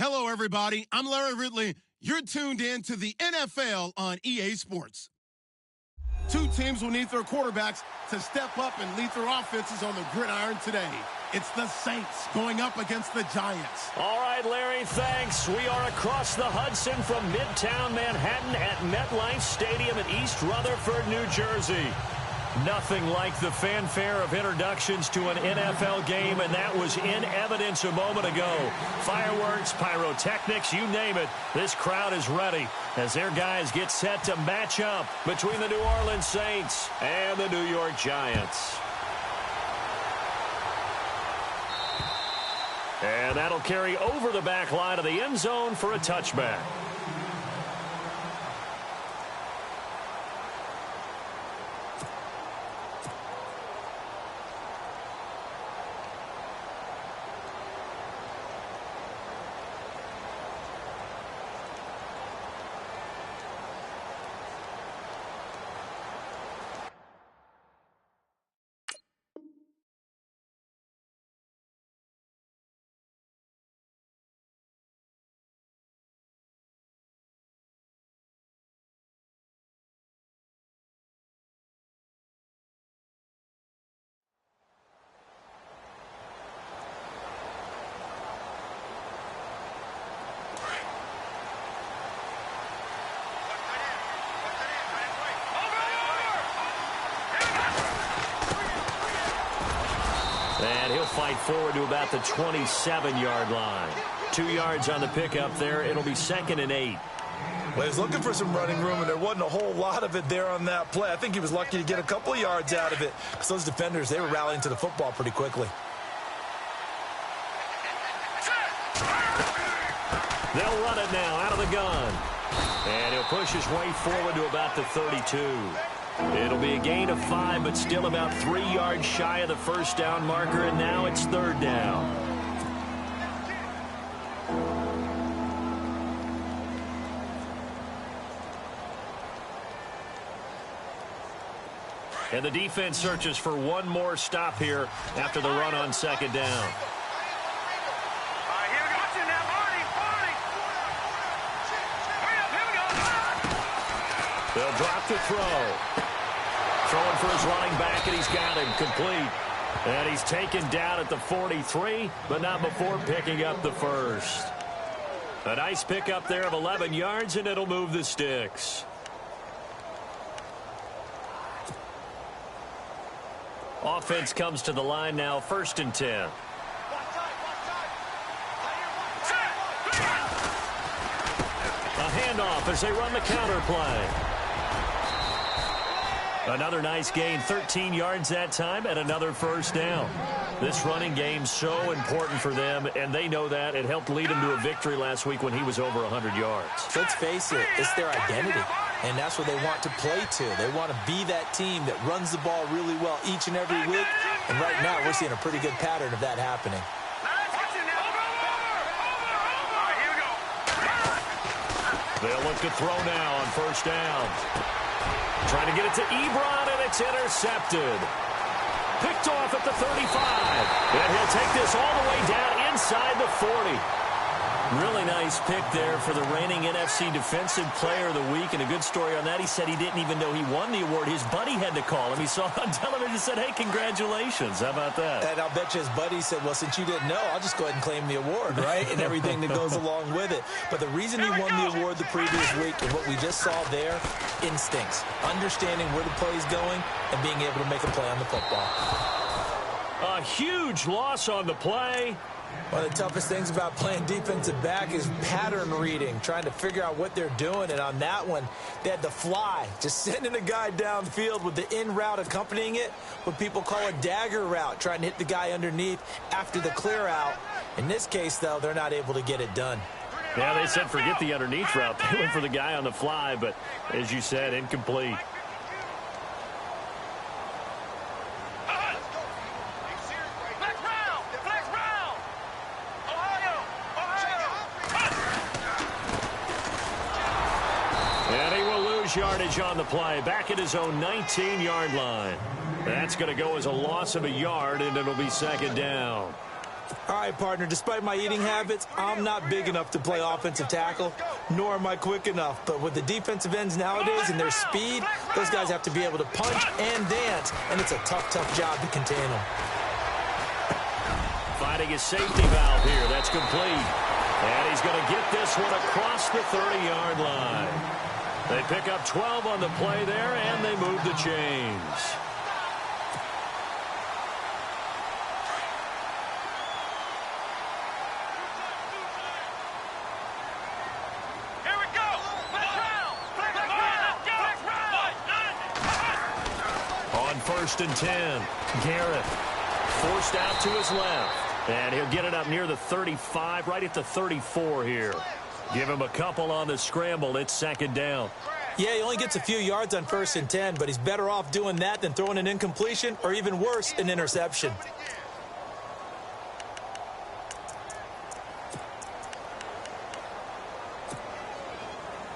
Hello, everybody. I'm Larry Ridley. You're tuned in to the NFL on EA Sports. Two teams will need their quarterbacks to step up and lead their offenses on the gridiron today. It's the Saints going up against the Giants. All right, Larry, thanks. We are across the Hudson from Midtown Manhattan at MetLife Stadium in East Rutherford, New Jersey. Nothing like the fanfare of introductions to an NFL game, and that was in evidence a moment ago. Fireworks, pyrotechnics, you name it. This crowd is ready as their guys get set to match up between the New Orleans Saints and the New York Giants. And that'll carry over the back line of the end zone for a touchback. And he'll fight forward to about the 27-yard line. 2 yards on the pickup there. It'll be 2nd and 8. Well, he was looking for some running room, and there wasn't a whole lot of it there on that play. I think he was lucky to get a couple of yards out of it, because those defenders, they were rallying to the football pretty quickly. They'll run it now out of the gun. And he'll push his way forward to about the 32. It'll be a gain of 5, but still about 3 yards shy of the first down marker, and now it's 3rd down. And the defense searches for one more stop here after the run on 2nd down. They'll drop the throw. Throwing for his running back, and he's got him complete. And he's taken down at the 43, but not before picking up the first. A nice pickup there of 11 yards, and it'll move the sticks. Offense comes to the line now, 1st and 10. A handoff as they run the counter play. Another nice gain, 13 yards that time, and another first down. This running game's so important for them, and they know that. It helped lead him to a victory last week when he was over 100 yards. Let's face it, it's their identity, and that's what they want to play to. They want to be that team that runs the ball really well each and every week, and right now we're seeing a pretty good pattern of that happening. They'll look to throw now on 1st down. Trying to get it to Ebron, and it's intercepted. Picked off at the 35. And he'll take this all the way down inside the 40. Really nice pick there for the reigning NFC Defensive Player of the Week. And a good story on that. He said he didn't even know he won the award. His buddy had to call him. He saw it on television and said, hey, congratulations. How about that? And I'll bet you his buddy said, well, since you didn't know, I'll just go ahead and claim the award, right? And everything that goes along with it. But the reason he won the award the previous week is what we just saw there, instincts. Understanding where the play is going and being able to make a play on the football. A huge loss on the play. One of the toughest things about playing defensive back is pattern reading, trying to figure out what they're doing. And on that one, they had to fly, just sending a guy downfield with the in route accompanying it, what people call a dagger route, trying to hit the guy underneath after the clear out. In this case, though, they're not able to get it done. Yeah, they said forget the underneath route. They went for the guy on the fly, but as you said, incomplete. Yardage on the play, back at his own 19-yard line. That's going to go as a loss of a yard, and it'll be 2nd down. All right, partner, despite my eating habits, I'm not big enough to play offensive tackle, nor am I quick enough. But with the defensive ends nowadays and their speed, those guys have to be able to punch and dance, and it's a tough, tough job to contain them. Finding his safety valve here. That's complete. And he's going to get this one across the 30-yard line. They pick up 12 on the play there, and they move the chains. First and 10. Garrett forced out to his left. And he'll get it up near the 35, right at the 34 here. Give him a couple on the scramble. It's second down. Yeah, he only gets a few yards on first and 10, but he's better off doing that than throwing an incompletion or even worse, an interception.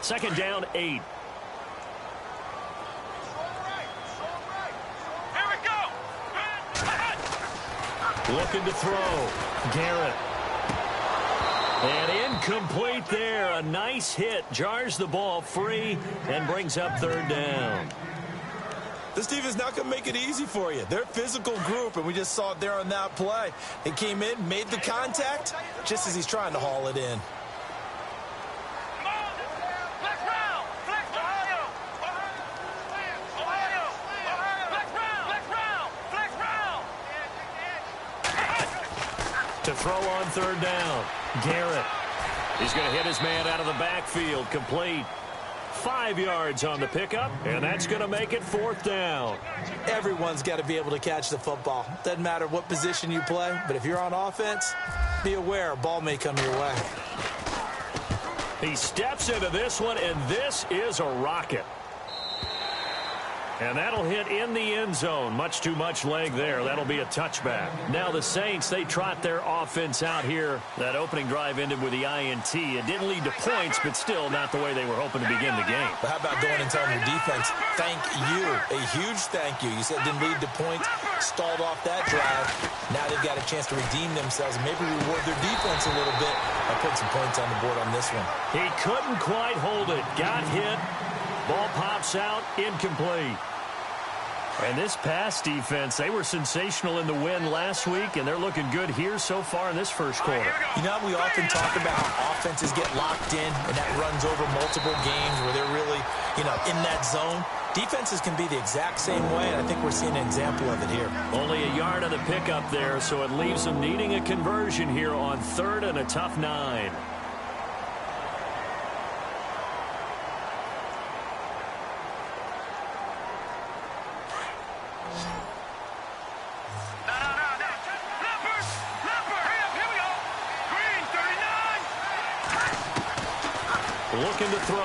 Second down, 8. Looking to throw. Garrett. And incomplete there. A nice hit. Jars the ball free and brings up third down. This team is not going to make it easy for you. They're a physical group, and we just saw it there on that play. They came in, made the contact, just as he's trying to haul it in. To throw on third down. Garrett. He's going to hit his man out of the backfield. Complete. 5 yards on the pickup, and that's going to make it fourth down. Everyone's got to be able to catch the football. Doesn't matter what position you play, but if you're on offense, be aware a ball may come your way. He steps into this one, and this is a rocket. And that'll hit in the end zone. Much too much leg there. That'll be a touchback. Now the Saints, they trot their offense out here. That opening drive ended with the INT. It didn't lead to points, but still not the way they were hoping to begin the game. But how about going and telling your defense, thank you, a huge thank you. You said it didn't lead to points, stalled off that drive. Now they've got a chance to redeem themselves and maybe reward their defense a little bit by putting some points on the board on this one. He couldn't quite hold it. Got hit. Ball pops out. Incomplete. And this pass defense, they were sensational in the win last week, and they're looking good here so far in this first quarter. You know, we often talk about how offenses get locked in, and that runs over multiple games where they're really, in that zone. Defenses can be the exact same way, and I think we're seeing an example of it here. Only a yard on the pickup there, so it leaves them needing a conversion here on third and a tough 9. Looking to throw.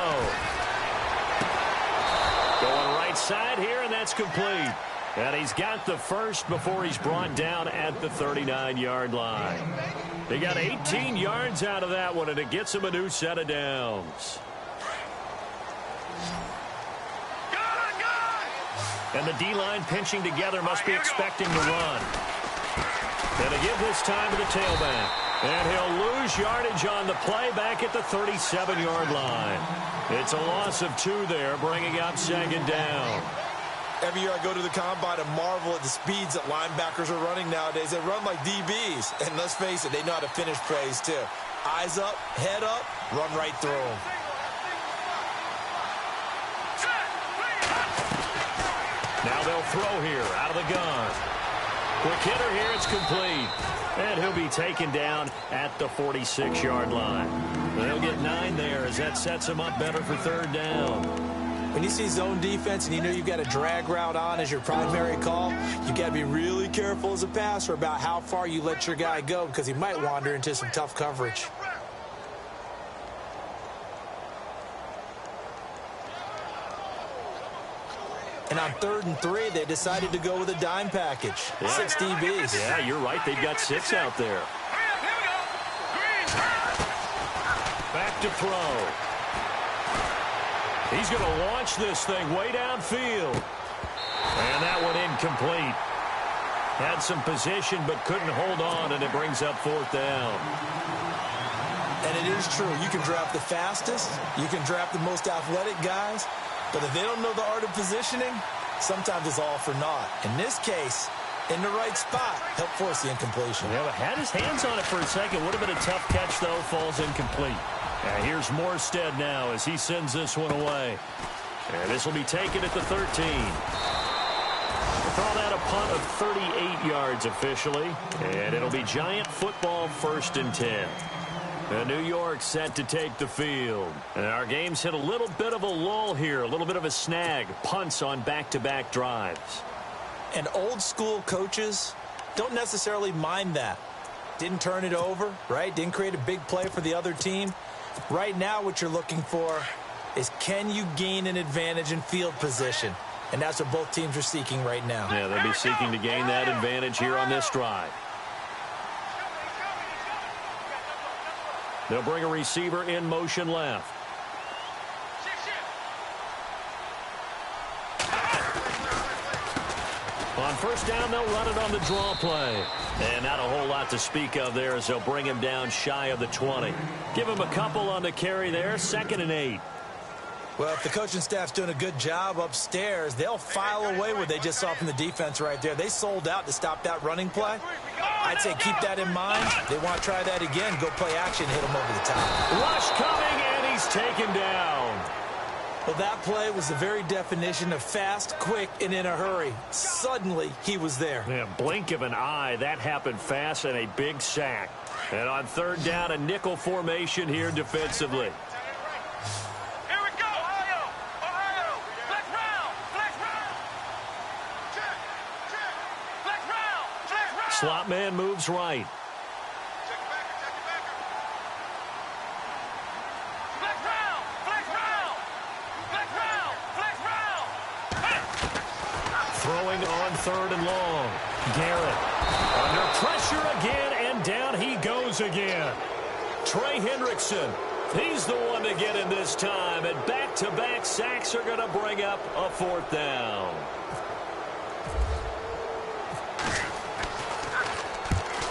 Going right side here, and that's complete. And he's got the first before he's brought down at the 39-yard line. They got 18 yards out of that one, and it gets him a new set of downs. And the D-line pinching together must be expecting to run. And to give this time to the tailback. And he'll lose yardage on the play back at the 37-yard line. It's a loss of 2 there, bringing up second down. Every year I go to the combine and marvel at the speeds that linebackers are running nowadays. They run like DBs. And let's face it, they know how to finish plays too. Eyes up, head up, run right through them. Now they'll throw here out of the gun. Quick hitter here, it's complete. And he'll be taken down at the 46-yard line. They'll get 9 there as that sets him up better for third down. When you see zone defense and you know you've got a drag route on as your primary call, you got to be really careful as a passer about how far you let your guy go because he might wander into some tough coverage. And on 3rd and 3, they decided to go with a dime package. Yeah. 6 DBs. Yeah, you're right. They've got 6 out there. Back to throw. He's going to launch this thing way downfield. And that one incomplete. Had some position but couldn't hold on, and it brings up 4th down. And it is true. You can draft the fastest. You can draft the most athletic guys. But if they don't know the art of positioning, sometimes it's all for naught. In this case, in the right spot, help force the incompletion. Yeah, had his hands on it for a second. Would have been a tough catch, though. Falls incomplete. And here's Morstead now as he sends this one away. And this will be taken at the 13. We'll call that a punt of 38 yards officially. And it'll be Giant football 1st and 10. New York set to take the field. And our game's hit a little bit of a lull here, a little bit of a snag. Punts on back-to-back drives. And old-school coaches don't necessarily mind that. Didn't turn it over, right? Didn't create a big play for the other team. Right now what you're looking for is, can you gain an advantage in field position? And that's what both teams are seeking right now. Yeah, they'll be seeking to gain that advantage here on this drive. They'll bring a receiver in motion left. On 1st down, they'll run it on the draw play. And not a whole lot to speak of there as they'll bring him down shy of the 20. Give him a couple on the carry there, 2nd and 8. Well, if the coaching staff's doing a good job upstairs, they'll file away what they just saw from the defense right there. They sold out to stop that running play. I'd say keep that in mind. They want to try that again. Go play action, hit them over the top. Rush coming, and he's taken down. Well, that play was the very definition of fast, quick, and in a hurry. Suddenly, he was there. Yeah, blink of an eye. That happened fast and a big sack. And on 3rd down, a nickel formation here defensively. Slot man moves right. Throwing on 3rd and long. Garrett under pressure again, and down he goes again. Trey Hendrickson, he's the one to get in this time, and back-to-back sacks are going to bring up a 4th down.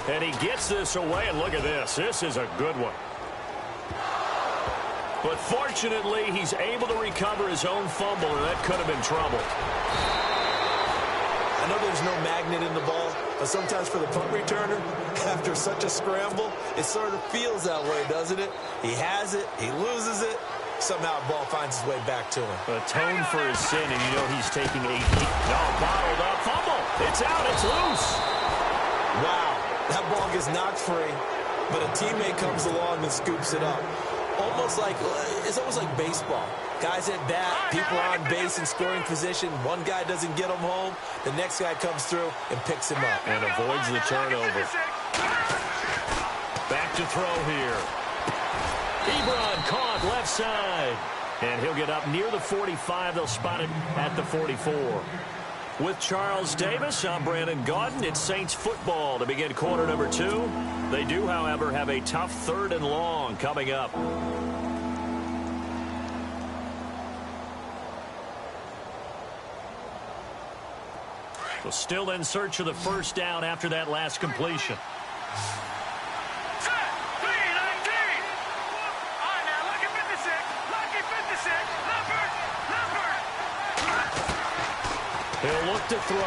And he gets this away, and look at this. This is a good one. But fortunately, he's able to recover his own fumble, and that could have been trouble. I know there's no magnet in the ball, but sometimes for the punt returner, after such a scramble, it sort of feels that way, doesn't it? He has it, he loses it, somehow the ball finds its way back to him. Atone for his sin, and you know he's taking a bottled up fumble. It's out, it's loose. Wow. That ball gets knocked free, but a teammate comes along and scoops it up. It's almost like baseball. Guys at bat, people are on base in scoring position. One guy doesn't get him home. The next guy comes through and picks him up. And avoids the turnover. Back to throw here. Ebron caught left side. And he'll get up near the 45. They'll spot it at the 44. With Charles Davis, I'm Brandon Gaudin. It's Saints football to begin quarter number 2. They do, however, have a tough 3rd and long coming up. So still in search of the 1st down after that last completion. He'll look to throw.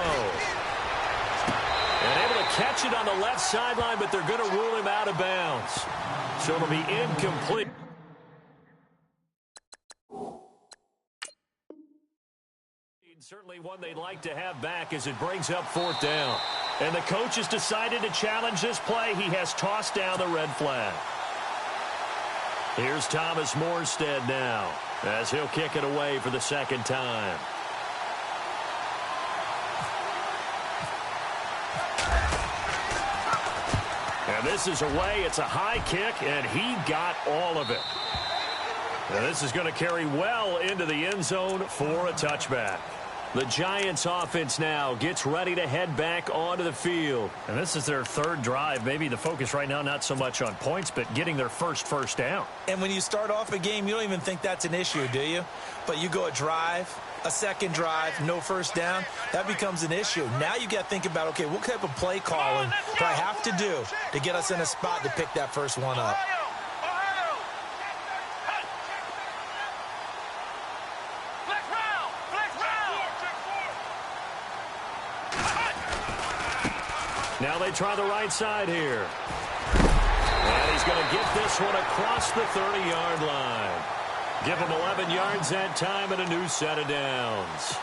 And able to catch it on the left sideline, but they're going to rule him out of bounds. So it'll be incomplete. Certainly one they'd like to have back as it brings up 4th down. And the coach has decided to challenge this play. He has tossed down the red flag. Here's Thomas Morstead now as he'll kick it away for the 2nd time. And this is away. It's a high kick, and he got all of it. And this is going to carry well into the end zone for a touchback. The Giants offense now gets ready to head back onto the field. And this is their third drive. Maybe the focus right now not so much on points, but getting their first down. And when you start off a game, you don't even think that's an issue, do you? But you go a drive, a second drive, no first down, that becomes an issue. Now you got to think about, okay, what type of play calling do I have to do to get us in a spot to pick that first one up? Now they try the right side here. And he's going to get this one across the 30-yard line. Give him 11 yards that time and a new set of downs.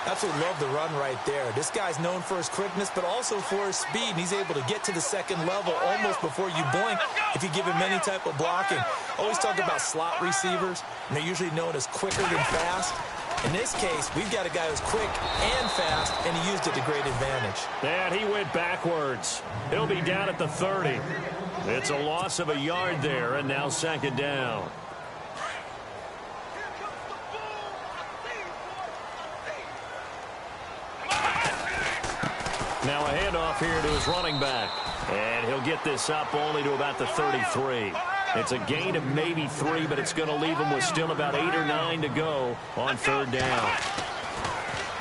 Absolutely love the run right there. This guy's known for his quickness, but also for his speed. And he's able to get to the second level almost before you blink if you give him any type of blocking. Always talk about slot receivers, and they're usually known as quicker than fast. In this case, we've got a guy who's quick and fast, and he used it to great advantage. And he went backwards. He'll be down at the 30. It's a loss of a yard there, and now second down. Now a handoff here to his running back. And he'll get this up only to about the 33. It's a gain of maybe 3, but it's going to leave him with still about 8 or 9 to go on third down.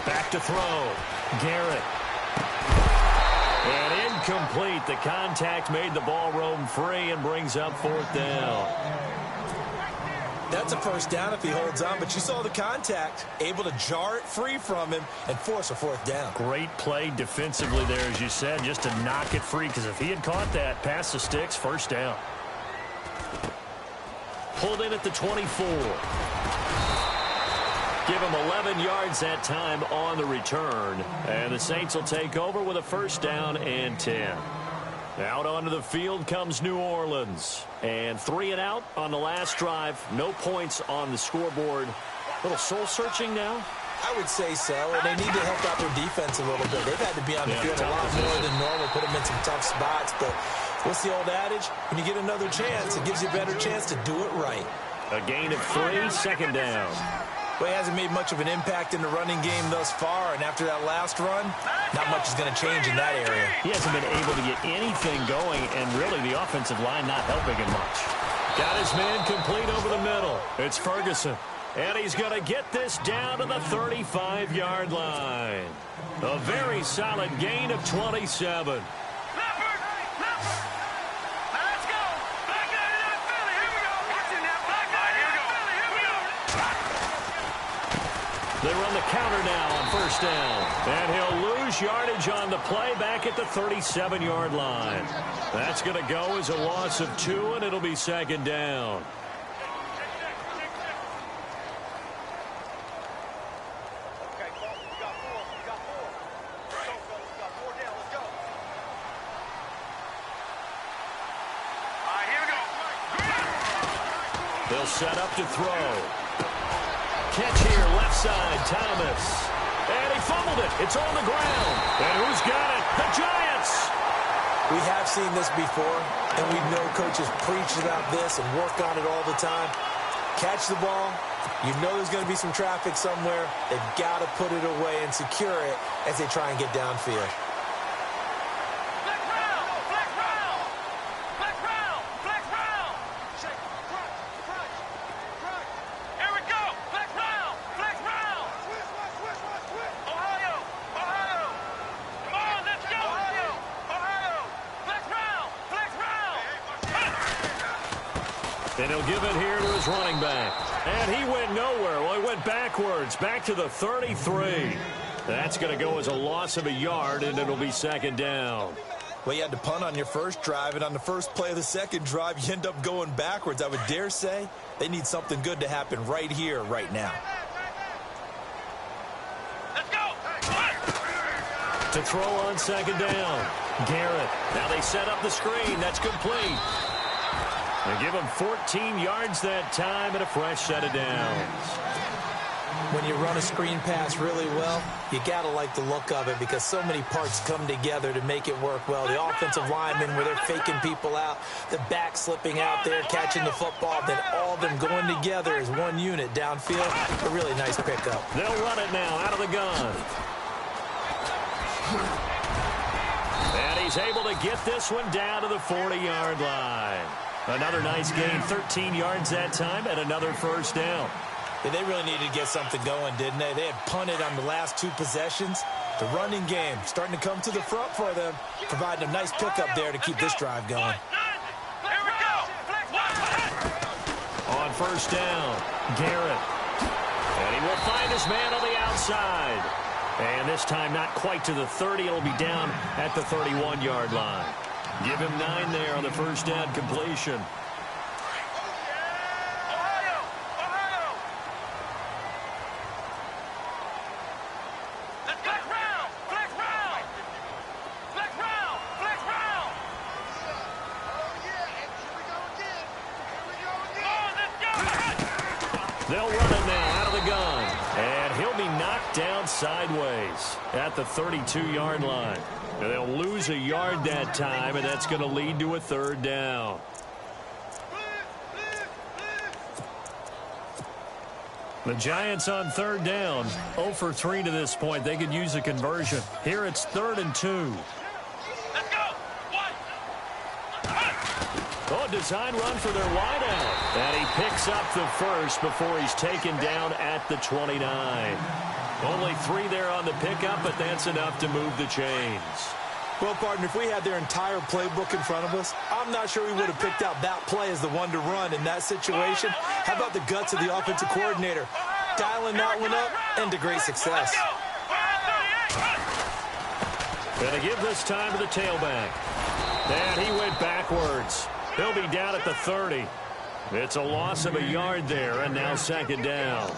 Back to throw. Garrett. And incomplete. The contact made the ball roam free and brings up fourth down. That's a first down if he holds on, but you saw the contact, able to jar it free from him and force a fourth down. Great play defensively there, as you said, just to knock it free, because if he had caught that, past the sticks, first down. Pulled in at the 24. Give him 11 yards that time on the return. And the Saints will take over with a first down and 10. Out onto the field comes New Orleans. And 3 and out on the last drive. No points on the scoreboard. A little soul-searching now. I would say so, and they need to help out their defense a little bit. They've had to be on the field a lot more than normal, put them in some tough spots. But what's the old adage? When you get another chance, it gives you a better chance to do it right. A gain of 3, second down. Well, he hasn't made much of an impact in the running game thus far, and after that last run, not much is going to change in that area. He hasn't been able to get anything going, and really the offensive line not helping him much. Got his man complete over the middle. It's Ferguson. And he's going to get this down to the 35-yard line. A very solid gain of 27. They run the counter now on first down. And he'll lose yardage on the play back at the 37-yard line. That's going to go as a loss of 2, and it'll be second down. They'll set up to throw. Catch here, left side, Thomas. And he fumbled it. It's on the ground. And who's got it? The Giants. We have seen this before, and we know coaches preach about this and work on it all the time. Catch the ball. You know there's going to be some traffic somewhere. They've got to put it away and secure it as they try and get downfield. And he'll give it here to his running back. And he went nowhere. Well, he went backwards, back to the 33. That's going to go as a loss of a yard, and it'll be second down. Well, you had to punt on your first drive, and on the first play of the second drive, you end up going backwards. I would dare say they need something good to happen right here, right now. Let's go. To throw on second down. Garrett. Now they set up the screen. That's complete. They give him 14 yards that time and a fresh set of downs. When you run a screen pass really well, you got to like the look of it because so many parts come together to make it work well. The offensive linemen, where they're faking people out, the back slipping out there, catching the football, then all of them going together as one unit downfield. A really nice pickup. They'll run it now out of the gun. And he's able to get this one down to the 40-yard line. Another nice gain, 13 yards that time, and another first down. Yeah, they really needed to get something going, didn't they? They had punted on the last 2 possessions. The running game starting to come to the front for them, providing a nice pickup there to keep this drive going. On first down, Garrett. And he will find his man on the outside. And this time not quite to the 30. It'll be down at the 31-yard line. Give him 9 there on the first down completion. They'll run it now out of the gun. And he'll be knocked down sideways at the 32-yard line. And they'll lose a yard that time, and that's going to lead to a third down. The Giants on third down, 0 for 3 to this point. They could use a conversion. Here it's 3rd and 2. Oh, design run for their wideout. And he picks up the first before he's taken down at the 29. Only 3 there on the pickup, but that's enough to move the chains. Well, partner, if we had their entire playbook in front of us, I'm not sure we would have picked out that play as the one to run in that situation. How about the guts of the offensive coordinator? Dialing that one up and to great success. Going to give this time to the tailback. And he went backwards. He'll be down at the 30. It's a loss of a yard there, and now 2nd down.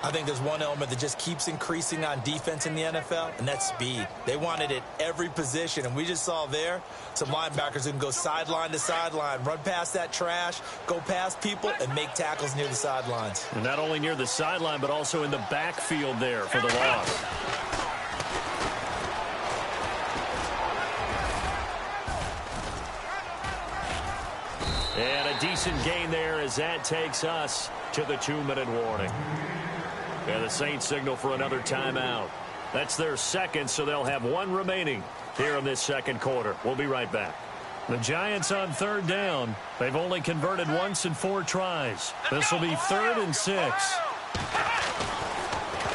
I think there's one element that just keeps increasing on defense in the NFL, and that's speed. They want it at every position, and we just saw there some linebackers who can go sideline to sideline, run past that trash, go past people, and make tackles near the sidelines. And not only near the sideline, but also in the backfield there for the loss. And a decent gain there as that takes us to the 2-minute warning. And the Saints signal for another timeout. That's their second, so they'll have 1 remaining here in this second quarter. We'll be right back. The Giants on third down. They've only converted once in 4 tries. This will be 3rd and 6.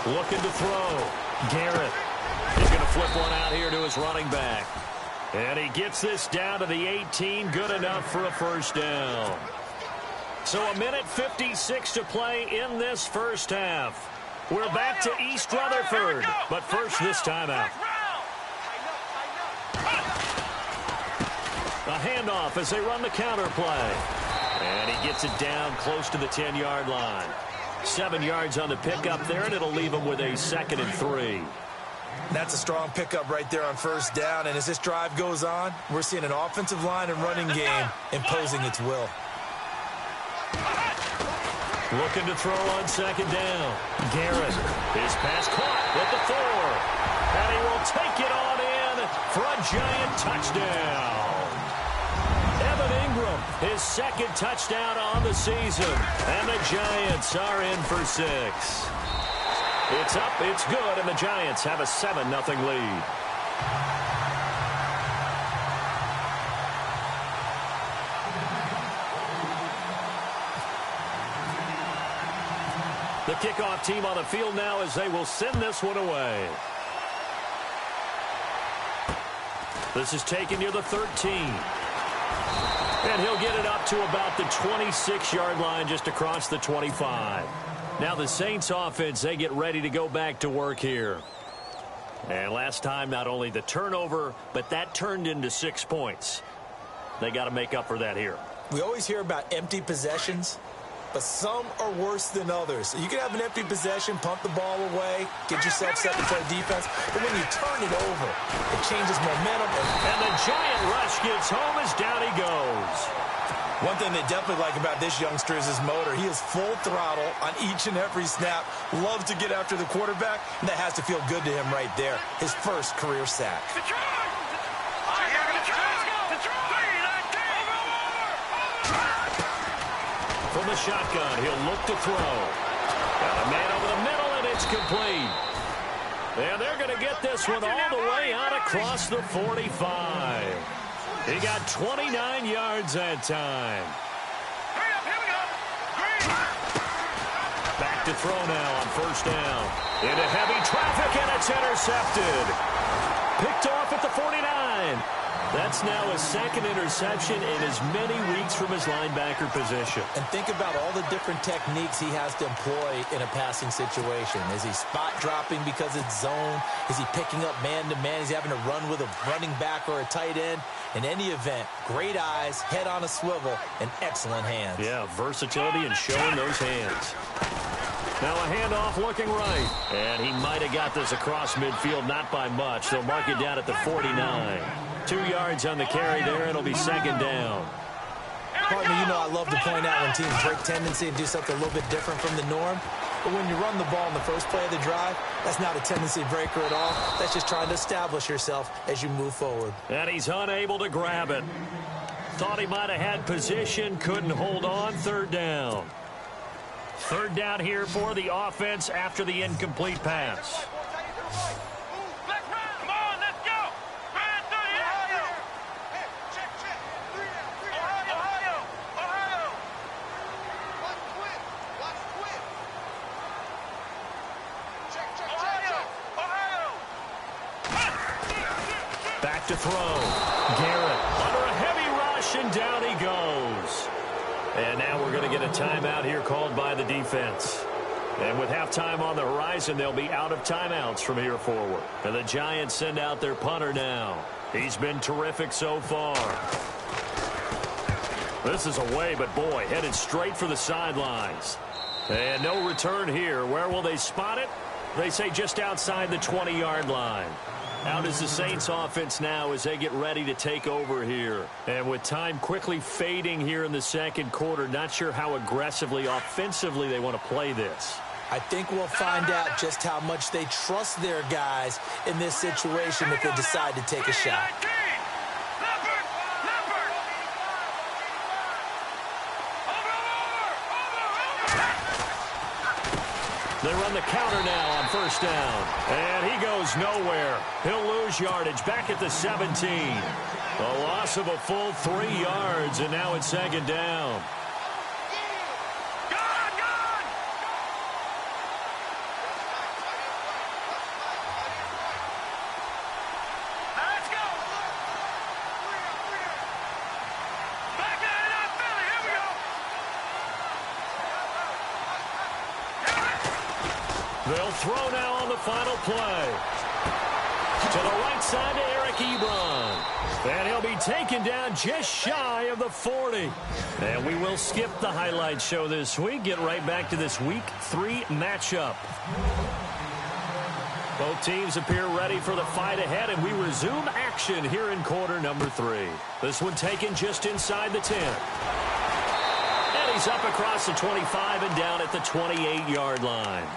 Looking to throw. Garrett. He's going to flip one out here to his running back. And he gets this down to the 18. Good enough for a first down. So 1:56 to play in this first half. We're back to East Rutherford. But first, this timeout. A handoff as they run the counter play. And he gets it down close to the 10-yard line. 7 yards on the pickup there, and it'll leave him with a 2nd and 3. That's a strong pickup right there on first down. And as this drive goes on, we're seeing an offensive line and running game imposing its will. Looking to throw on 2nd down. Garrett. His pass caught with the 4. And he will take it on in for a Giant touchdown. Evan Ingram, his 2nd touchdown on the season. And the Giants are in for 6. It's up, it's good, and the Giants have a 7-0 lead. The kickoff team on the field now as they will send this one away. This is taken near the 13. And he'll get it up to about the 26-yard line just across the 25. Now the Saints offense, they get ready to go back to work here. And last time, not only the turnover, but that turned into 6 points. They got to make up for that here. We always hear about empty possessions, but some are worse than others. So you can have an empty possession, pump the ball away, get yourself set to play defense, but when you turn it over, it changes momentum. And the Giant rush gets home as down he goes. One thing they definitely like about this youngster is his motor. He is full throttle on each and every snap, loves to get after the quarterback, and that has to feel good to him right there. His first career sack. From the shotgun, he'll look to throw. Got a man over the middle, and it's complete. And they're going to get this one all the way out across the 45. He got 29 yards that time. Back to throw now on first down. Into heavy traffic, and it's intercepted. Picked off at the 49. That's now his second interception in as many weeks from his linebacker position. And think about all the different techniques he has to employ in a passing situation. Is he spot dropping because it's zone? Is he picking up man-to-man? Is he having to run with a running back or a tight end? In any event, great eyes, head on a swivel, and excellent hands. Yeah, versatility and showing those hands. Now a handoff looking right. And he might have got this across midfield, not by much. They'll mark it down at the 49. 2 yards on the carry there. It'll be second down. Partner, you know I love to point out when teams break tendency and do something a little bit different from the norm. But when you run the ball in the first play of the drive, that's not a tendency breaker at all. That's just trying to establish yourself as you move forward. And he's unable to grab it. Thought he might have had position, couldn't hold on. Third down. Third down here for the offense after the incomplete pass. Back to throw. Garrett under a heavy rush, and down he goes. And now we're going to get a timeout here called by the defense. And with halftime on the horizon, they'll be out of timeouts from here forward. And the Giants send out their punter now. He's been terrific so far. This is away, but boy, headed straight for the sidelines. And no return here. Where will they spot it? They say just outside the 20-yard line. Out is the Saints offense now as they get ready to take over here. And with time quickly fading here in the second quarter, not sure how aggressively, offensively they want to play this. I think we'll find out just how much they trust their guys in this situation if they decide to take a shot. They run the counter now on first down. And he goes nowhere. He'll lose yardage back at the 17. A loss of a full 3 yards, and now it's second down. They'll throw now on the final play. To the right side to Eric Ebron. And he'll be taken down just shy of the 40. And we will skip the highlight show this week. Get right back to this Week 3 matchup. Both teams appear ready for the fight ahead, and we resume action here in quarter number 3. This one taken just inside the 10. And he's up across the 25 and down at the 28-yard line.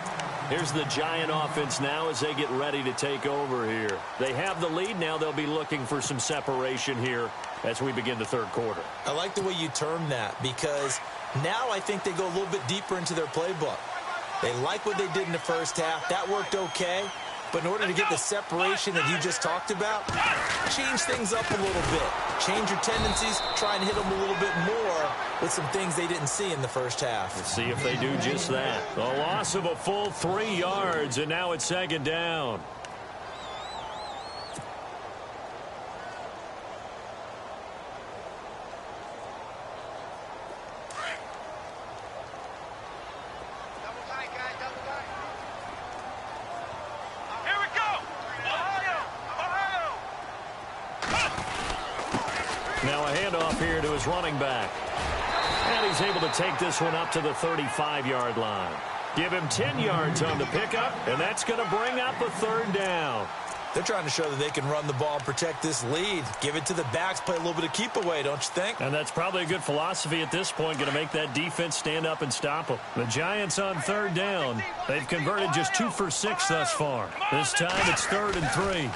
Here's the Giant offense now as they get ready to take over here. They have the lead. Now they'll be looking for some separation here as we begin the third quarter. I like the way you term that because now I think they go a little bit deeper into their playbook. They like what they did in the first half. That worked okay. But in order to get the separation that you just talked about, change things up a little bit. Change your tendencies. Try and hit them a little bit more with some things they didn't see in the first half. Let's see if they do just that. The loss of a full 3 yards, and now it's second down. Now a handoff here to his running back. And he's able to take this one up to the 35-yard line. Give him 10 yards on the pickup, and that's going to bring up a third down. They're trying to show that they can run the ball and protect this lead. Give it to the backs, play a little bit of keep away, don't you think? And that's probably a good philosophy at this point, going to make that defense stand up and stop them. The Giants on third down. They've converted just 2 for 6 thus far. This time it's 3rd and 3.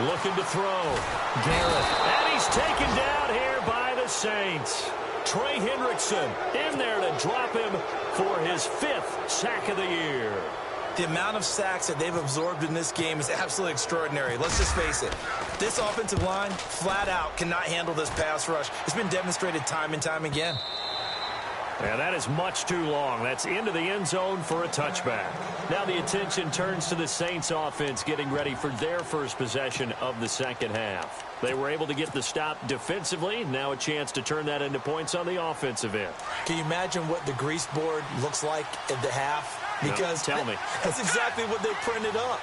Looking to throw. Garrett. And he's taken down here by the Saints. Trey Hendrickson in there to drop him for his 5th sack of the year. The amount of sacks that they've absorbed in this game is absolutely extraordinary. Let's just face it. This offensive line, flat out, cannot handle this pass rush. It's been demonstrated time and time again. Yeah, that is much too long. That's into the end zone for a touchback. Now the attention turns to the Saints offense getting ready for their first possession of the second half. They were able to get the stop defensively. Now a chance to turn that into points on the offensive end. Can you imagine what the grease board looks like at the half? Because no, tell me. That's exactly what they printed up.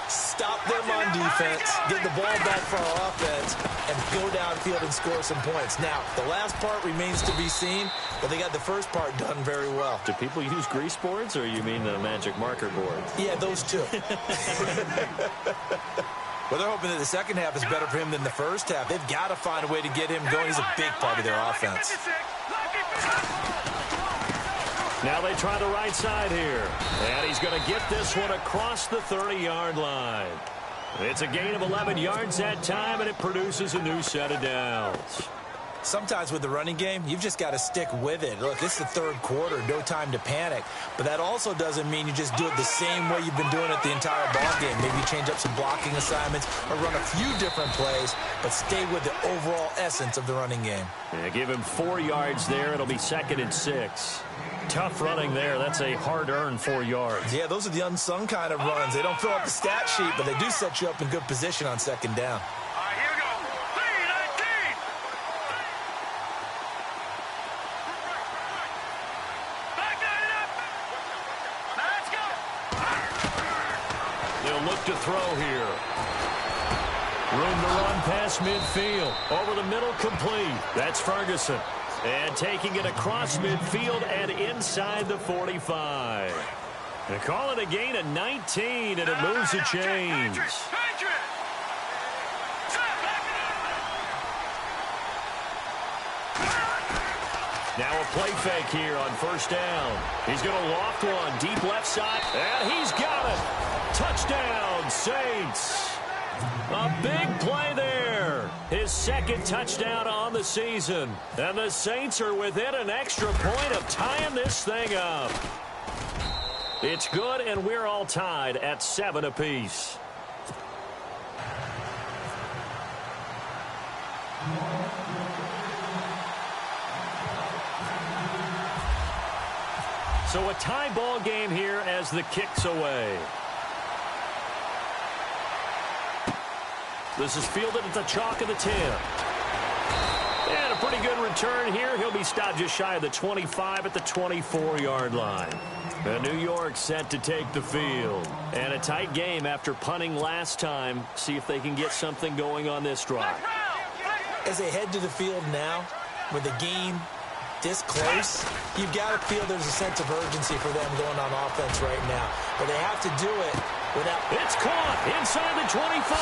Stop them on defense, get the ball back for our offense, and go downfield and score some points. Now, the last part remains to be seen, but they got the first part done very well. Do people use grease boards, or you mean the magic marker boards? Yeah, those two. Well, they're hoping that the second half is better for him than the first half. They've got to find a way to get him going. He's a big part of their offense. Now they try the right side here. And he's going to get this one across the 30-yard line. It's a gain of 11 yards that time, and it produces a new set of downs. Sometimes with the running game, you've just got to stick with it. Look, it's the third quarter, no time to panic. But that also doesn't mean you just do it the same way you've been doing it the entire ball game. Maybe you change up some blocking assignments or run a few different plays, but stay with the overall essence of the running game. Yeah, give him 4 yards there. It'll be 2nd and 6. Tough running there. That's a hard-earned 4 yards. Yeah, those are the unsung kind of runs. They don't fill up the stat sheet, but they do set you up in good position on second down. All right, here we go. 3-19. Back that up. Let's go. They'll look to throw here. Room to run past midfield. Over the middle, complete. That's Ferguson. And taking it across midfield and inside the 45. They call it a gain of 19, and it moves the chains. Now a play fake here on first down. He's going to loft one deep left side, and he's got it. Touchdown, Saints. A big play there. His 2nd touchdown on the season. And the Saints are within an extra point of tying this thing up. It's good, and we're all tied at 7 apiece. So a tie ball game here as the kick's away. This is fielded at the chalk of the 10. And a pretty good return here. He'll be stopped just shy of the 25 at the 24-yard line. And New York set to take the field. And a tight game after punting last time. See if they can get something going on this drive. As they head to the field now, with the game this close, you've got to feel there's a sense of urgency for them going on offense right now. But they have to do it without... It's caught inside the 25.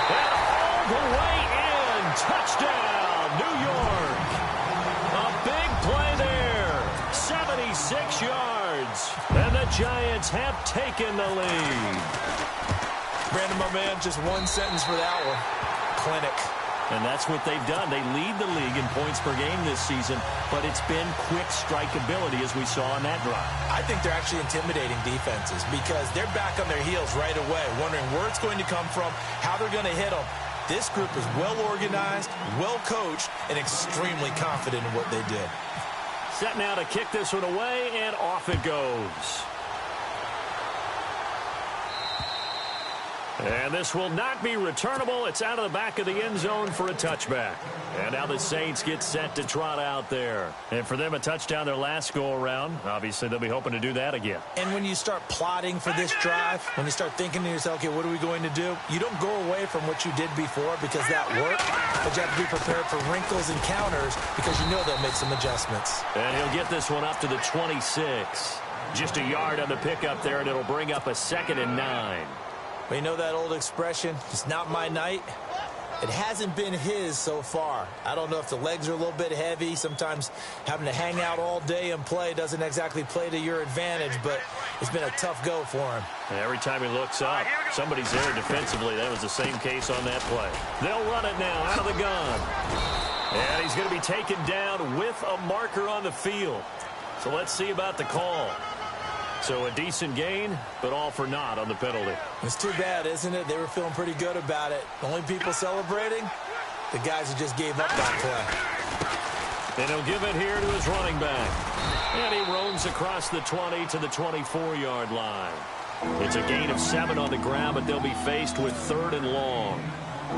And all the way in. Touchdown, New York. A big play there. 76 yards. And the Giants have taken the lead. Brandon, my man, just one sentence for that one. Clinic. And that's what they've done. They lead the league in points per game this season, but it's been quick strike ability as we saw on that drive. I think they're actually intimidating defenses because they're back on their heels right away, wondering where it's going to come from, how they're going to hit them. This group is well organized, well coached, and extremely confident in what they did. Set now to kick this one away, and off it goes. And this will not be returnable. It's out of the back of the end zone for a touchback. And now the Saints get set to trot out there. And for them, a touchdown their last go-around. Obviously, they'll be hoping to do that again. And when you start plotting for this drive, when you start thinking to yourself, okay, what are we going to do? You don't go away from what you did before because that worked. But you have to be prepared for wrinkles and counters because you know they'll make some adjustments. And he'll get this one up to the 26. Just a yard on the pickup there, and it'll bring up a 2nd and 9. Well, you know that old expression, it's not my night? It hasn't been his so far. I don't know if the legs are a little bit heavy. Sometimes having to hang out all day and play doesn't exactly play to your advantage, but it's been a tough go for him. And every time he looks up, somebody's there defensively. That was the same case on that play. They'll run it now out of the gun. And he's going to be taken down with a marker on the field. So let's see about the call. So a decent gain, but all for naught on the penalty. It's too bad, isn't it? They were feeling pretty good about it. The only people celebrating, the guys who just gave up that play. And he'll give it here to his running back. And he roams across the 20 to the 24-yard line. It's a gain of 7 on the ground, but they'll be faced with 3rd and long.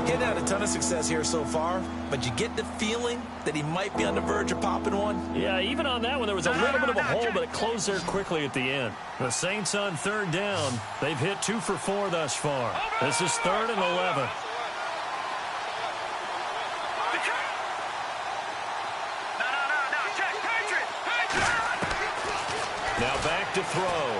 Getting had a ton of success here so far, but you get the feeling that he might be on the verge of popping one. Yeah, even on that one, there was a little bit of a hole, but it closed there quickly at the end. The Saints on 3rd down. They've hit 2 for 4 thus far. This is 3rd and 11. Now back to throw.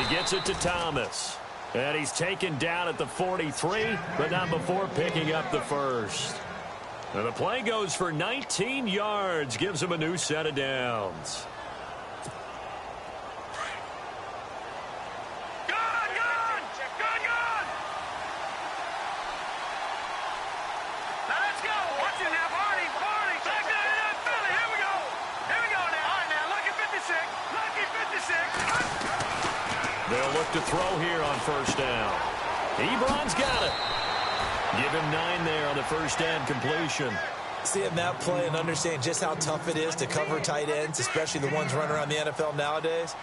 He gets it to Thomas. And he's taken down at the 43, but not before picking up the first. And the play goes for 19 yards, gives him a new set of downs. Let's go. Watch it now, Barney. Back there in Philly. Here we go. Here we go now. All right, now, lucky 56. Lucky 56. They'll look to throw here on 1st down. Ebron's got it. Give him 9 there on the 1st down completion. Seeing that play and understanding just how tough it is to cover tight ends, especially the ones running around the NFL nowadays,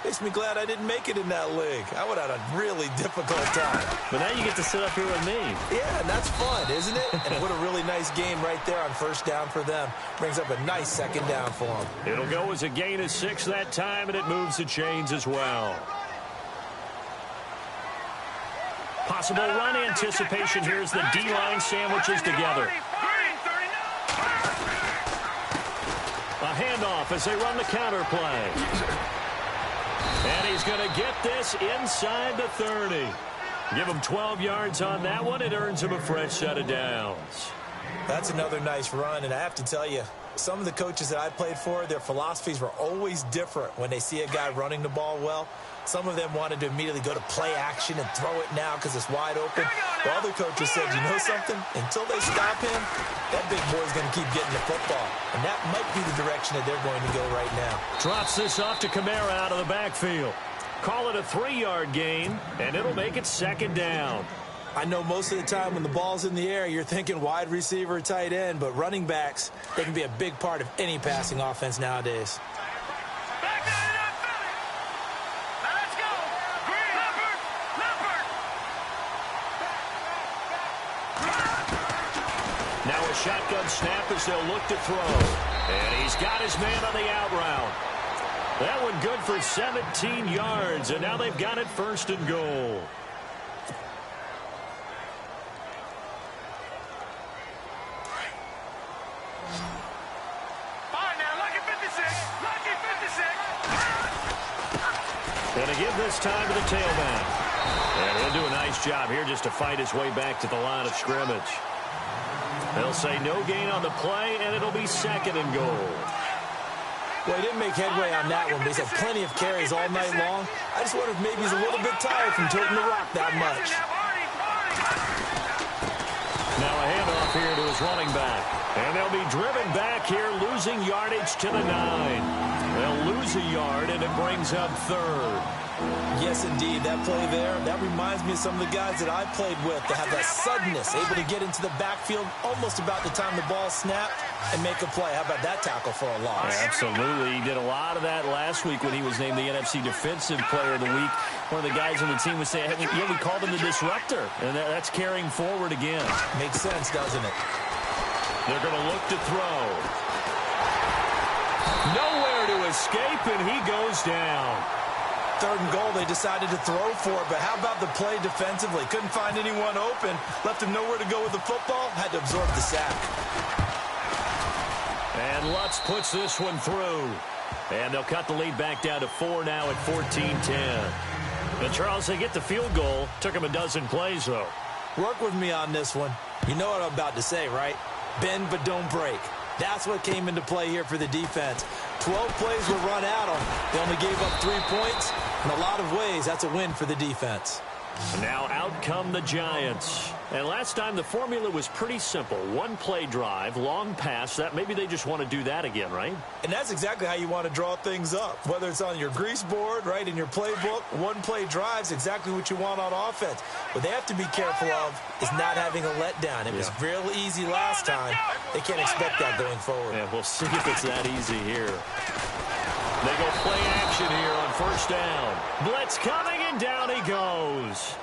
makes me glad I didn't make it in that league. I would have had a really difficult time. But now you get to sit up here with me. Yeah, and that's fun, isn't it? And what a really nice game right there on 1st down for them. Brings up a nice 2nd down for them. It'll go as a gain of 6 that time, and it moves the chains as well. Possible run anticipation here as the D-line sandwiches together. A handoff as they run the counter play. And he's going to get this inside the 30. Give him 12 yards on that one. It earns him a fresh set of downs. That's another nice run, and I have to tell you, some of the coaches that I played for, their philosophies were always different when they see a guy running the ball well. Some of them wanted to immediately go to play action and throw it now because it's wide open. While other coaches said, you know something? Until they stop him, that big boy's going to keep getting the football. And that might be the direction that they're going to go right now. Drops this off to Kamara out of the backfield. Call it a 3-yard gain, and it'll make it 2nd down. I know most of the time when the ball's in the air, you're thinking wide receiver, tight end, but running backs, they can be a big part of any passing offense nowadays. Back there in Philly. Now let's go. Green. Leopard. Now a shotgun snap as they'll look to throw. And he's got his man on the out route. That one good for 17 yards, and now they've got it 1st and goal. Going to give this time to the tailback. And he'll do a nice job here just to fight his way back to the line of scrimmage. They'll say no gain on the play, and it'll be 2nd and goal. Well, he didn't make headway on that one, but he's had plenty of carries all night long. I just wonder if maybe he's a little bit tired from toting the rock that much. Now a handoff here to his running back. And they'll be driven back here, losing yardage to the 9. They'll lose a yard, and it brings up 3rd. Yes, indeed. That play there, that reminds me of some of the guys that I played with that have that suddenness, able to get into the backfield almost about the time the ball snapped and make a play. How about that tackle for a loss? Yeah, absolutely. He did a lot of that last week when he was named the NFC Defensive Player of the Week. One of the guys on the team was saying, hey, yeah, we called him the disruptor, and that's carrying forward again. Makes sense, doesn't it? They're going to look to throw. Nowhere to escape, and he goes down. 3rd and goal, they decided to throw for it, but how about the play defensively? Couldn't find anyone open, left him nowhere to go with the football, had to absorb the sack. And Lutz puts this one through. And they'll cut the lead back down to 4 now at 14-10. And Charles, they get the field goal. Took them a dozen plays, though. Work with me on this one. You know what I'm about to say, right? Bend but don't break. That's what came into play here for the defense. 12 plays were run at them. They only gave up 3 points. In a lot of ways, that's a win for the defense. Now out come the Giants. And last time the formula was pretty simple. One play drive, long pass. That maybe they just want to do that again, right? And that's exactly how you want to draw things up. Whether it's on your grease board, right, in your playbook, one play drive is exactly what you want on offense. What they have to be careful of is not having a letdown. It was real easy last time. They can't expect that going forward. Yeah, we'll see if it's that easy here. They go play action here on first down. Blitz coming, and down he goes.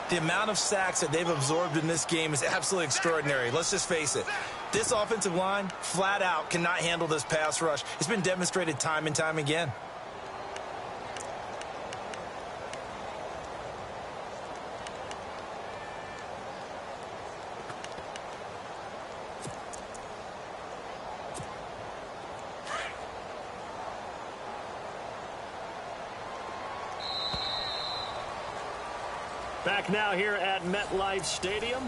The amount of sacks that they've absorbed in this game is absolutely extraordinary. Let's just face it. This offensive line, flat out, cannot handle this pass rush. It's been demonstrated time and time again. Back now here at MetLife Stadium.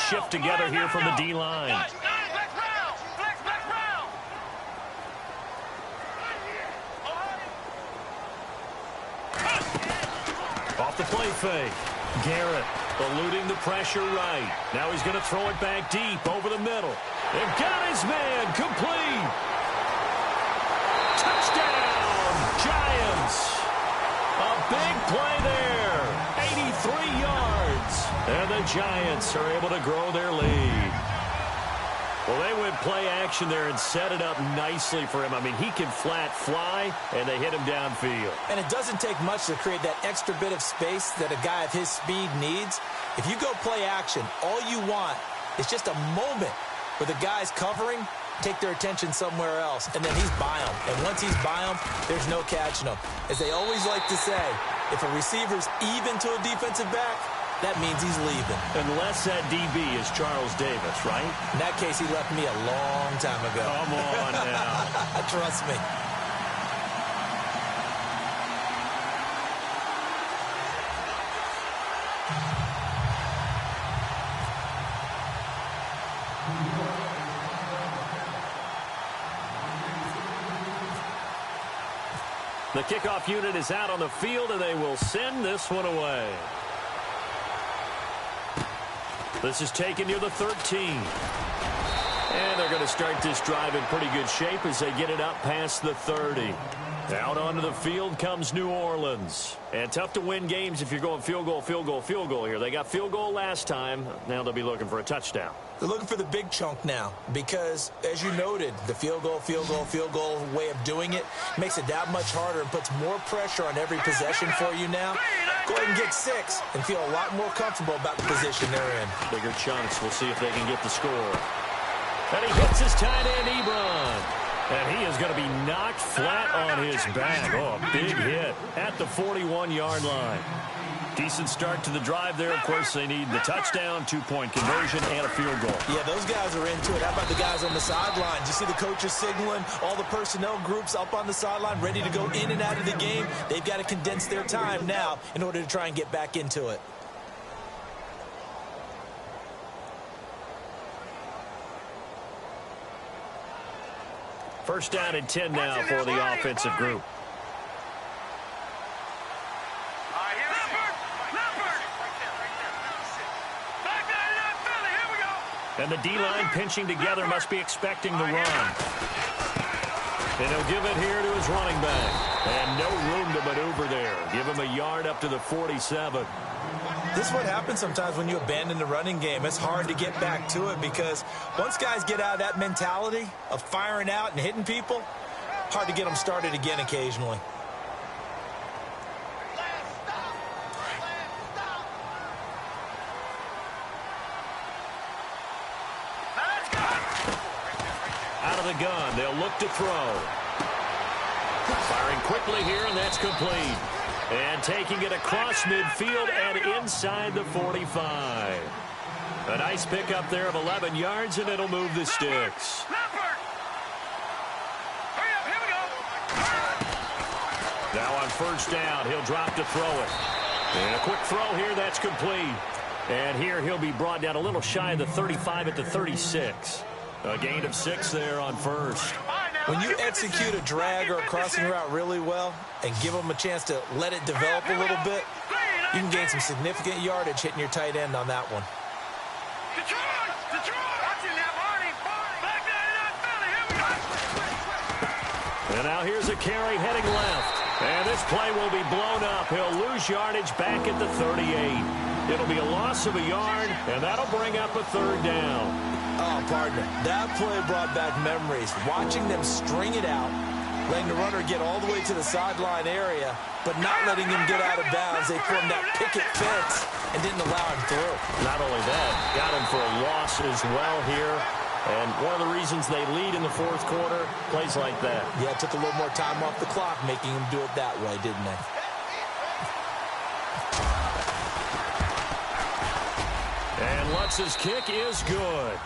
Shift together here from the D-line. Off the play fake. Garrett eluding the pressure right. Now he's going to throw it back deep over the middle. And got his man complete. Touchdown, Giants. A big play there. 83 yards. And the Giants are able to grow their lead. Well, they went play action there and set it up nicely for him. I mean, he can flat fly, and they hit him downfield. And it doesn't take much to create that extra bit of space that a guy of his speed needs. If you go play action, all you want is just a moment where the guy's covering, take their attention somewhere else, and then he's by him. And once he's by him, there's no catching him. As they always like to say, if a receiver's even to a defensive back, that means he's leaving. Unless that DB is Charles Davis, right? In that case, he left me a long time ago. Come on now. Trust me. The kickoff unit is out on the field, and they will send this one away. This is taken near the 13. And they're going to start this drive in pretty good shape as they get it up past the 30. Out onto the field comes New Orleans. And tough to win games if you're going field goal, field goal, field goal here. They got field goal last time. Now they'll be looking for a touchdown. They're looking for the big chunk now because, as you noted, the field goal way of doing it makes it that much harder and puts more pressure on every possession for you now. Go ahead and get 6 and feel a lot more comfortable about the position they're in. Bigger chunks. We'll see if they can get the score. And he hits his tight end, Ebron. And he is going to be knocked flat on his back. Oh, a big hit at the 41-yard line. Decent start to the drive there. Of course, they need the touchdown, 2-point conversion, and a field goal. Yeah, those guys are into it. How about the guys on the sidelines? You see the coaches signaling, all the personnel groups up on the sideline ready to go in and out of the game. They've got to condense their time now in order to try and get back into it. First down and 10 now for the offensive group. And the D-line pinching together must be expecting the run. And he'll give it here to his running back. And no room to maneuver there. Give him a yard up to the 47. This is what happens sometimes when you abandon the running game. It's hard to get back to it because once guys get out of that mentality of firing out and hitting people, hard to get them started again occasionally. Out of the gun, they'll look to throw. Firing quickly here, and that's complete. And taking it across midfield and inside the 45. A nice pickup there of 11 yards, and it'll move the sticks. Now on first down, he'll drop to throw it. And a quick throw here, that's complete. And here he'll be brought down a little shy of the 35 at the 36. A gain of 6 there on first. When you execute a drag or a crossing route really well and give them a chance to let it develop a little bit, you can gain some significant yardage hitting your tight end on that one. And now here's a carry heading left. And this play will be blown up. He'll lose yardage back at the 38. It'll be a loss of a yard, and that'll bring up a third down. Oh, partner, that play brought back memories. Watching them string it out, letting the runner get all the way to the sideline area, but not letting him get out of bounds. They formed that picket fence and didn't allow him through. Not only that, got him for a loss as well here. And one of the reasons they lead in the fourth quarter, plays like that. Yeah, it took a little more time off the clock, making him do it that way, didn't they? And Lutz's kick is good.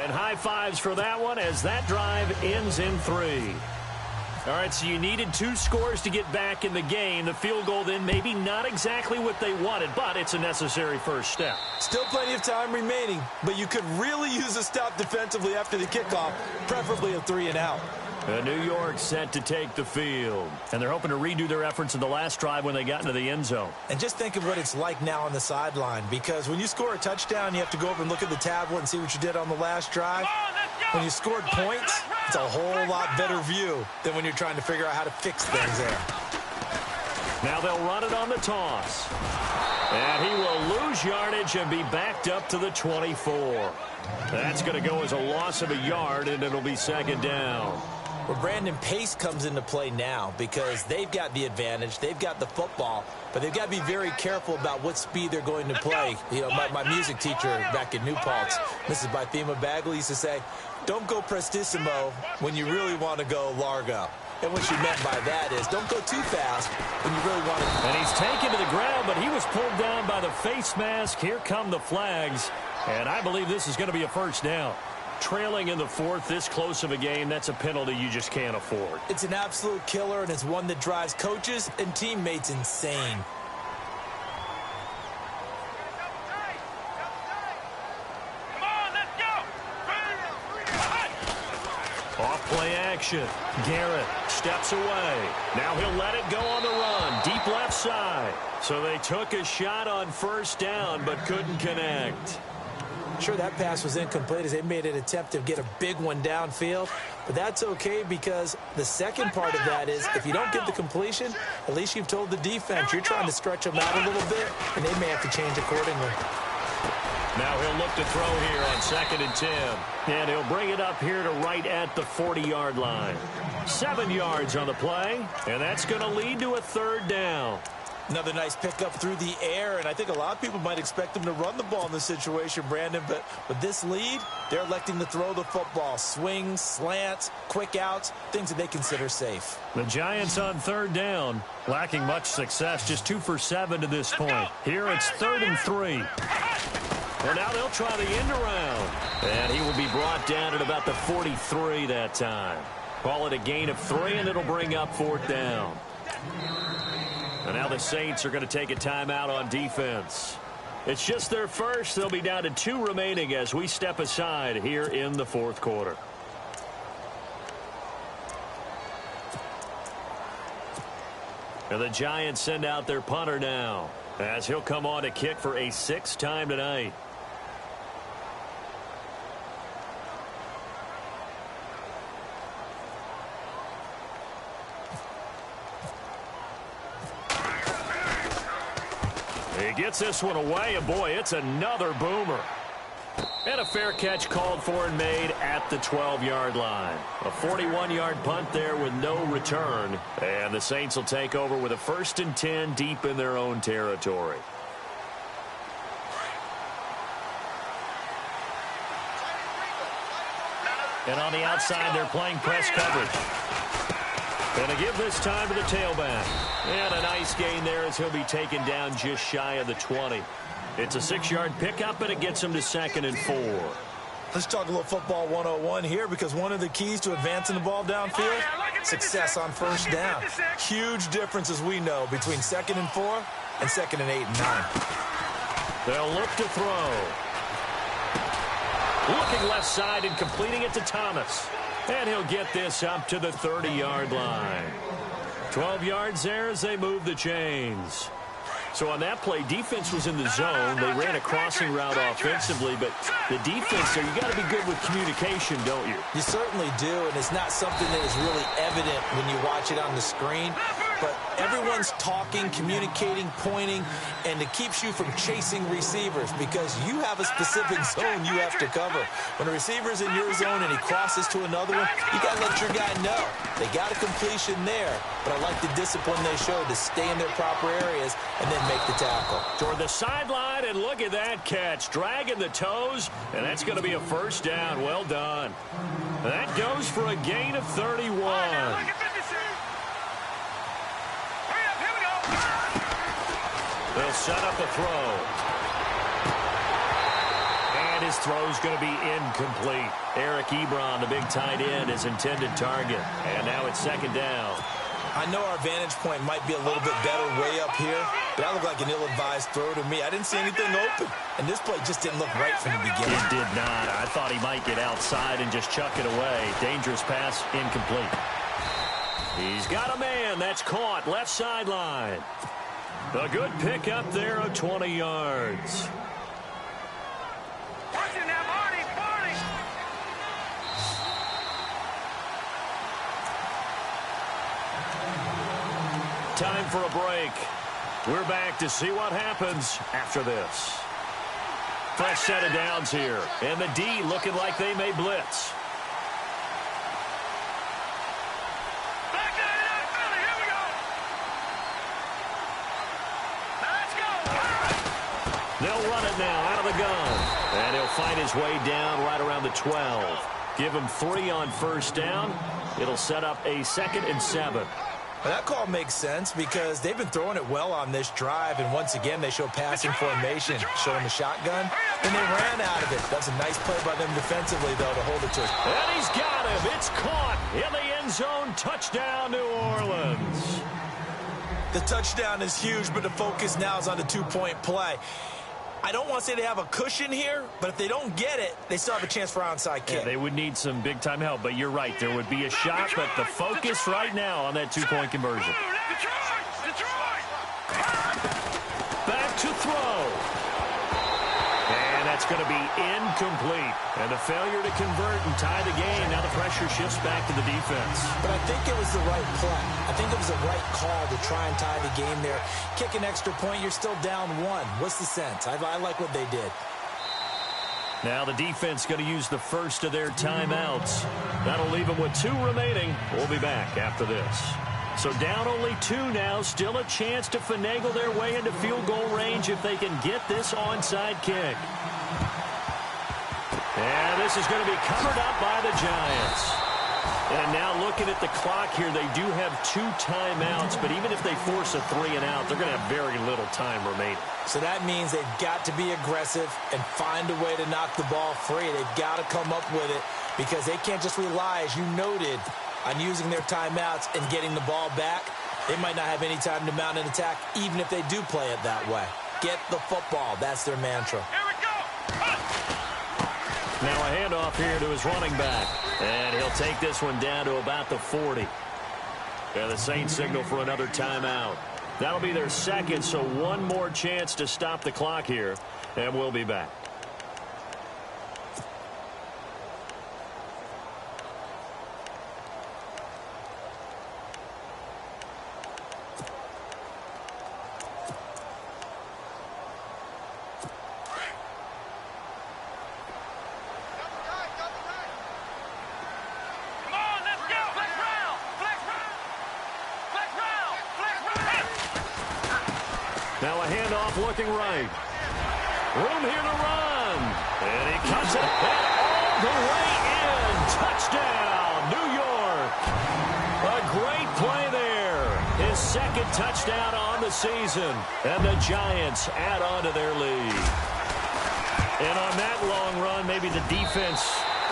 And high fives for that one as that drive ends in 3. All right, so you needed 2 scores to get back in the game. The field goal then maybe not exactly what they wanted, but it's a necessary first step. Still plenty of time remaining, but you could really use a stop defensively after the kickoff, preferably a 3-and-out. New York set to take the field. And they're hoping to redo their efforts in the last drive when they got into the end zone. And just think of what it's like now on the sideline, because when you score a touchdown, you have to go over and look at the tablet and see what you did on the last drive. When you scored points, it's a whole lot better view than when you're trying to figure out how to fix things there. Now they'll run it on the toss. And he will lose yardage and be backed up to the 24. That's going to go as a loss of a yard, and it'll be second down. Well, Brandon, pace comes into play now because they've got the advantage. They've got the football, but they've got to be very careful about what speed they're going to play. You know, my music teacher back in New Paltz, Mrs. Bythema Bagley, used to say, don't go prestissimo when you really want to go largo. And what she meant by that is don't go too fast when you really want to. And he's taken to the ground, but he was pulled down by the face mask. Here come the flags, and I believe this is going to be a first down. Trailing in the fourth, this close of a game, that's a penalty you just can't afford. It's an absolute killer, and it's one that drives coaches and teammates insane. Come on, let's go! Off play action. Garrett steps away. Now he'll let it go on the run. Deep left side. So they took a shot on first down, but couldn't connect. Sure, that pass was incomplete as they made an attempt to get a big one downfield, but that's okay because the second part of that is if you don't get the completion, at least you've told the defense you're trying to stretch them out a little bit, and they may have to change accordingly. Now he'll look to throw here on 2nd and 10. And he'll bring it up here to right at the 40-yard line. 7 yards on the play, and that's going to lead to a third down. Another nice pickup through the air, and I think a lot of people might expect them to run the ball in this situation, Brandon, but with this lead, they're electing to throw the football. Swings, slants, quick outs, things that they consider safe. The Giants on third down, lacking much success, just 2 for 7 to this point. Here it's 3rd and 3. And now they'll try the end around. And he will be brought down at about the 43 that time. Call it a gain of 3, and it'll bring up 4th down. And now the Saints are going to take a timeout on defense. It's just their first. They'll be down to 2 remaining as we step aside here in the fourth quarter. And the Giants send out their punter now as he'll come on to kick for a 6th time tonight. He gets this one away, and boy, it's another boomer. And a fair catch called for and made at the 12-yard line. A 41-yard punt there with no return. And the Saints will take over with a 1st and 10 deep in their own territory. And on the outside, they're playing press coverage. And a give this time to the tailback. And a nice gain there as he'll be taken down just shy of the 20. It's a 6-yard pickup, and it gets him to 2nd and 4. Let's talk a little football 101 here, because one of the keys to advancing the ball downfield, success on first down. Huge difference, as we know, between 2nd and 4 and 2nd and 8 and 9. They'll look to throw. Looking left side and completing it to Thomas. And he'll get this up to the 30-yard line. 12 yards there as they move the chains. So on that play, defense was in the zone. They ran a crossing route offensively, but the defense there, you got to be good with communication, don't you? You certainly do, and it's not something that is really evident when you watch it on the screen. But everyone's talking, communicating, pointing, and it keeps you from chasing receivers because you have a specific zone you have to cover. When a receiver's in your zone and he crosses to another one, you got to let your guy know. They got a completion there, but I like the discipline they showed to stay in their proper areas and then make the tackle. Toward the sideline, and look at that catch. Dragging the toes, and that's going to be a first down. Well done. That goes for a gain of 31. They'll set up a throw. And his throw's going to be incomplete. Eric Ebron, the big tight end, his intended target. And now it's 2nd down. I know our vantage point might be a little bit better way up here, but that looked like an ill-advised throw to me. I didn't see anything open, and this play just didn't look right from the beginning. It did not. I thought he might get outside and just chuck it away. Dangerous pass, incomplete. He's got a man. That's caught. Left sideline. A good pick up there of 20 yards. Watch it now, Marty. Time for a break. We're back to see what happens after this. Fresh set of downs here. And the D looking like they may blitz. They'll run it now out of the gun. And he'll find his way down right around the 12. Give him 3 on first down. It'll set up a 2nd and 7. Well, that call makes sense because they've been throwing it well on this drive, and once again they show passing formation, showing the shotgun, and they ran out of it. That's a nice play by them defensively, though, to hold it to us. And he's got him. It's caught in the end zone. Touchdown, New Orleans. The touchdown is huge, but the focus now is on the 2-point play. I don't want to say they have a cushion here, but if they don't get it, they still have a chance for onside kick. Yeah, they would need some big-time help, but you're right. There would be a shot, but the focus right now on that 2-point conversion. Back to throw. And that's going to be incomplete. And a failure to convert and tie the game. Now the pressure shifts back to the defense. But I think it was the right play. I think it was the right call to try and tie the game there. Kick an extra point, you're still down 1. What's the sense? I like what they did. Now the defense going to use the first of their timeouts. That'll leave them with 2 remaining. We'll be back after this. So down only 2 now. Still a chance to finagle their way into field goal range if they can get this onside kick. And this is going to be covered up by the Giants. And now looking at the clock here, they do have 2 timeouts, but even if they force a 3 and out, they're going to have very little time remaining. So that means they've got to be aggressive and find a way to knock the ball free. They've got to come up with it because they can't just rely, as you noted, on using their timeouts and getting the ball back. They might not have any time to mount an attack, even if they do play it that way. Get the football. That's their mantra. Here we go. Now a handoff here to his running back. And he'll take this one down to about the 40. And the Saints signal for another timeout. That'll be their 2nd, so 1 more chance to stop the clock here. And we'll be back. Now a handoff looking right. Room here to run. And he cuts it all the way in. Touchdown, New York. A great play there. His second touchdown on the season. And the Giants add on to their lead. And on that long run, maybe the defense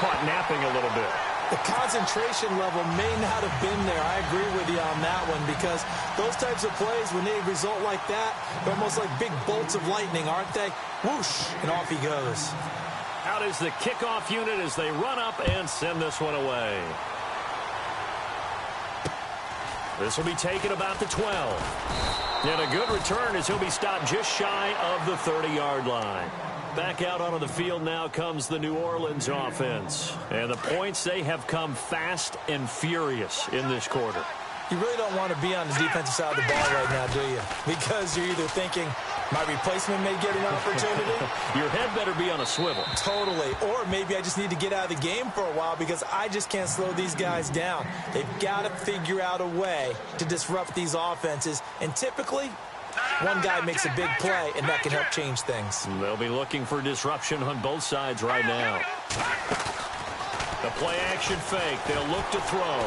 caught napping a little bit. The concentration level may not have been there. I agree with you on that one, because those types of plays, when they result like that, they're almost like big bolts of lightning, aren't they? Whoosh, and off he goes. Out is the kickoff unit as they run up and send this one away. This will be taken about the 12. And a good return as he'll be stopped just shy of the 30-yard line. Back out onto the field now comes the New Orleans offense. And the points, they have come fast and furious in this quarter. You really don't want to be on the defensive side of the ball right now, do you? Because you're either thinking, my replacement may get an opportunity. Your head better be on a swivel. Totally. Or maybe I just need to get out of the game for a while because I just can't slow these guys down. They've got to figure out a way to disrupt these offenses. And typically, one guy makes a big play, and that can help change things. They'll be looking for disruption on both sides right now. The play-action fake. They'll look to throw.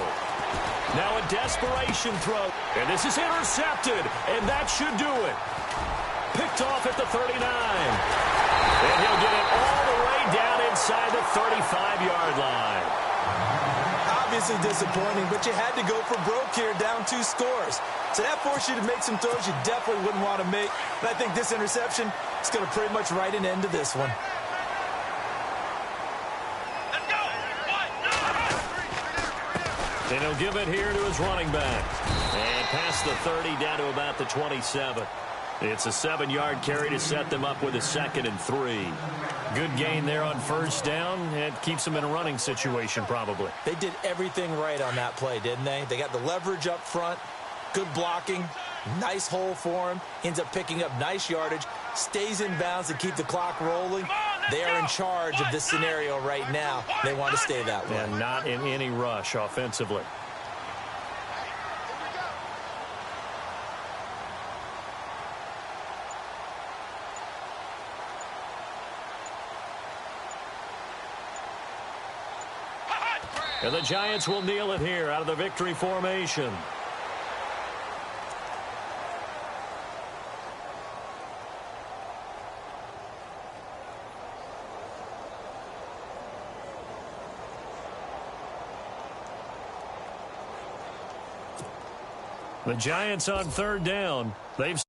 Now a desperation throw. And this is intercepted, and that should do it. Picked off at the 39. And he'll get it all the way down inside the 35-yard line. Obviously disappointing, but you had to go for broke here, down 2 scores. So that forced you to make some throws you definitely wouldn't want to make. And I think this interception is going to pretty much write an end to this one. And he'll give it here to his running back. And past the 30 down to about the 27. It's a 7-yard carry to set them up with a 2nd and 3. Good gain there on first down. It keeps them in a running situation probably. They did everything right on that play, didn't they? They got the leverage up front, good blocking, nice hole for him, ends up picking up nice yardage, stays in bounds to keep the clock rolling. They are in charge of this scenario right now. They want to stay that way. And not in any rush offensively. And the Giants will kneel it here out of the victory formation. The Giants on 3rd down. They've